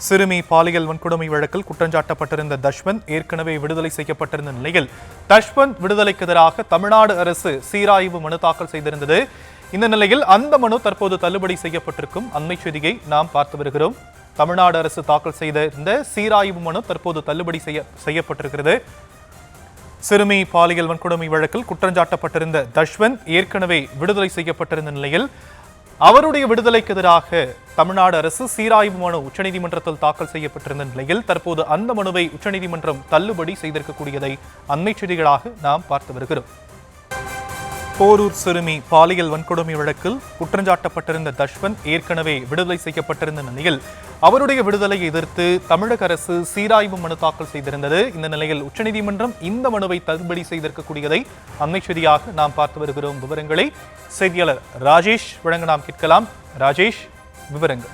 சிறுமி பாலியல் வன்கொடுமை வழக்கில் குற்றஞ்சாட்டப்பட்டிருந்த தஷ்வந்த் ஏற்கனவே விடுதலை செய்யப்பட்டிருந்த நிலையில் தஷ்வந்த் விடுதலைக்கு எதிராக தமிழ்நாடு அரசு சீராய்வு மனு தாக்கல் செய்திருந்தது. இந்த நிலையில் அந்த மனு தற்போது தள்ளுபடி செய்யப்பட்டிருக்கும் அண்மை செய்தியை நாம் பார்த்து வருகிறோம். தமிழ்நாடு அரசு தாக்கல் செய்த இந்த சீராய்வு மனு தற்போது தள்ளுபடி செய்யப்பட்டிருக்கிறது. சிறுமி பாலியல் வன்கொடுமை வழக்கில் குற்றஞ்சாட்டப்பட்டிருந்த தஷ்வந்த் ஏற்கனவே விடுதலை செய்யப்பட்டிருந்த நிலையில் அவருடைய விடுதலைக்கு எதிராக தமிழ்நாடு அரசு சீராய்வு மனு உச்சநீதிமன்றத்தில் தாக்கல் செய்யப்பட்டிருந்த நிலையில் தற்போது அந்த மனுவை உச்சநீதிமன்றம் தள்ளுபடி செய்திருக்கக்கூடியதை அண்மை செய்திகளாக நாம் பார்த்து வருகிறோம். போரூர் சிறுமி பாலியல் வன்கொடுமை வழக்கில் குற்றஞ்சாட்டப்பட்டிருந்த தஷ்வந்த் ஏற்கனவே விடுதலை செய்யப்பட்டிருந்த நிலையில் அவருடைய விடுதலையை எதிர்த்து தமிழக அரசு சீராய்வு மனு தாக்கல் செய்திருந்தது. இந்த நிலையில் உச்சநீதிமன்றம் இந்த மனுவை தள்ளுபடி செய்திருக்கக்கூடியதை அண்மை செய்தியாக நாம் பார்த்து வருகிறோம். விவரங்களை செய்தியாளர் ராஜேஷ் வழங்க நாம் கேட்கலாம். ராஜேஷ், விவரங்கள்.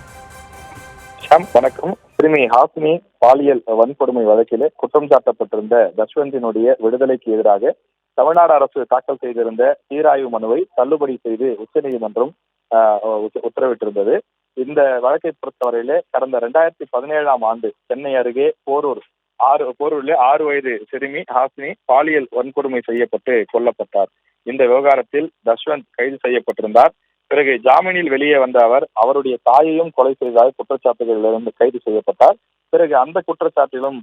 வணக்கம். சிறுமி ஹாசினி பாலியல் வன்கொடுமை வழக்கில் குற்றம் சாட்டப்பட்டிருந்த தஷ்வந்தினுடைய விடுதலைக்கு எதிராக தமிழ்நாடு அரசு தாக்கல் செய்திருந்த சீராய்வு மனுவை தள்ளுபடி செய்து உச்சநீதிமன்றம் உத்தரவிட்டிருந்தது. இந்த வழக்கை பொறுத்தவரையிலே கடந்த 2017ஆம் ஆண்டு சென்னை அருகே போரூரில் 6 வயது சிறுமி ஹாசினி பாலியல் வன்கொடுமை செய்யப்பட்டு கொல்லப்பட்டார். இந்த விவகாரத்தில் தஷ்வந்த் கைது செய்யப்பட்டிருந்தார். பிறகு ஜாமீனில் வெளியே வந்த அவர் அவருடைய தாயையும் கொலை செய்ததாக குற்றச்சாட்டுகளிலிருந்து கைது செய்யப்பட்டார். பிறகு அந்த குற்றச்சாட்டிலும்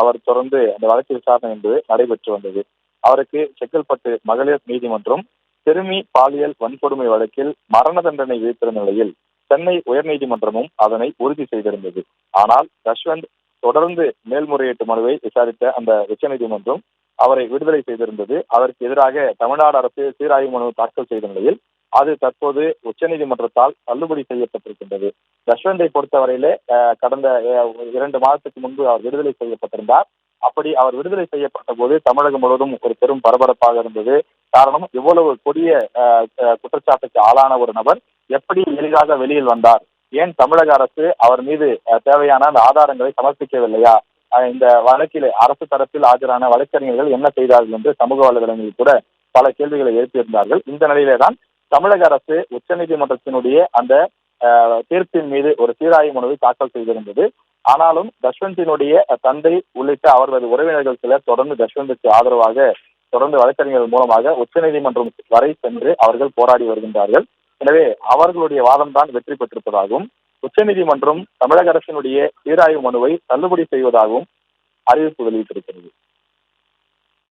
அவர் தொடர்ந்து அந்த வழக்கு விசாரணை என்பது நடைபெற்று வந்தது. அவருக்கு செங்கல்பட்டு மகளிர் நீதிமன்றம் சிறுமி பாலியல் வன்கொடுமை வழக்கில் மரண தண்டனை விதித்திருந்த நிலையில் சென்னை உயர்நீதிமன்றமும் அதனை உறுதி செய்திருந்தது. ஆனால் தஷ்வந்த் தொடர்ந்து மேல்முறையீட்டு மனுவை விசாரித்த அந்த உச்சநீதிமன்றம் அவரை விடுதலை செய்திருந்தது. அதற்கு எதிராக தமிழ்நாடு அரசு சீராய்வு மனு தாக்கல் செய்த நிலையில் அது தற்போது உச்சநீதிமன்றத்தால் தள்ளுபடி செய்யப்பட்டிருக்கின்றது. தஷ்வந்தை பொறுத்தவரையிலே கடந்த 2 மாதத்துக்கு முன்பு அவர் விடுதலை செய்யப்பட்டிருந்தார். அப்படி அவர் விடுதலை செய்யப்பட்ட போது தமிழகம் முழுவதும் ஒரு பெரும் பரபரப்பாக இருந்தது. காரணம், இவ்வளவு கொடிய குற்றச்சாட்டுக்கு ஆளான ஒரு நபர் எப்படி எளிதாக வெளியில் வந்தார், ஏன் தமிழக அரசு அவர் மீது தேவையான அந்த ஆதாரங்களை சமர்ப்பிக்கவில்லையா, இந்த வழக்கில் அரசு தரப்பில் ஆஜரான வழக்கறிஞர்கள் என்ன செய்தார்கள் என்று சமூக வலைதளங்களில் கூட பல கேள்விகளை எழுப்பியிருந்தார்கள். இந்த நிலையிலேதான் தமிழக அரசு உச்சநீதிமன்றத்தினுடைய அந்த தீர்ப்பின் மீது ஒரு சீராய்வு மனுவை தாக்கல் செய்திருந்தது. ஆனாலும் தஷ்வந்தினுடைய தந்தை உள்ளிட்ட அவரது உறவினர்கள் சிலர் தொடர்ந்து தஷ்வந்துக்கு ஆதரவாக தொடர்ந்து வழக்கறிஞர்கள் மூலமாக உச்சநீதிமன்றம் வரை சென்று அவர்கள் போராடி வருகின்றார்கள். எனவே அவர்களுடைய வாதம் தான் வெற்றி பெற்றிருப்பதாகவும் உச்சநீதிமன்றம் தமிழக அரசினுடைய சீராய்வு மனுவை தள்ளுபடி செய்வதாகவும் அறிவிப்பு வெளியிட்டிருக்கிறது.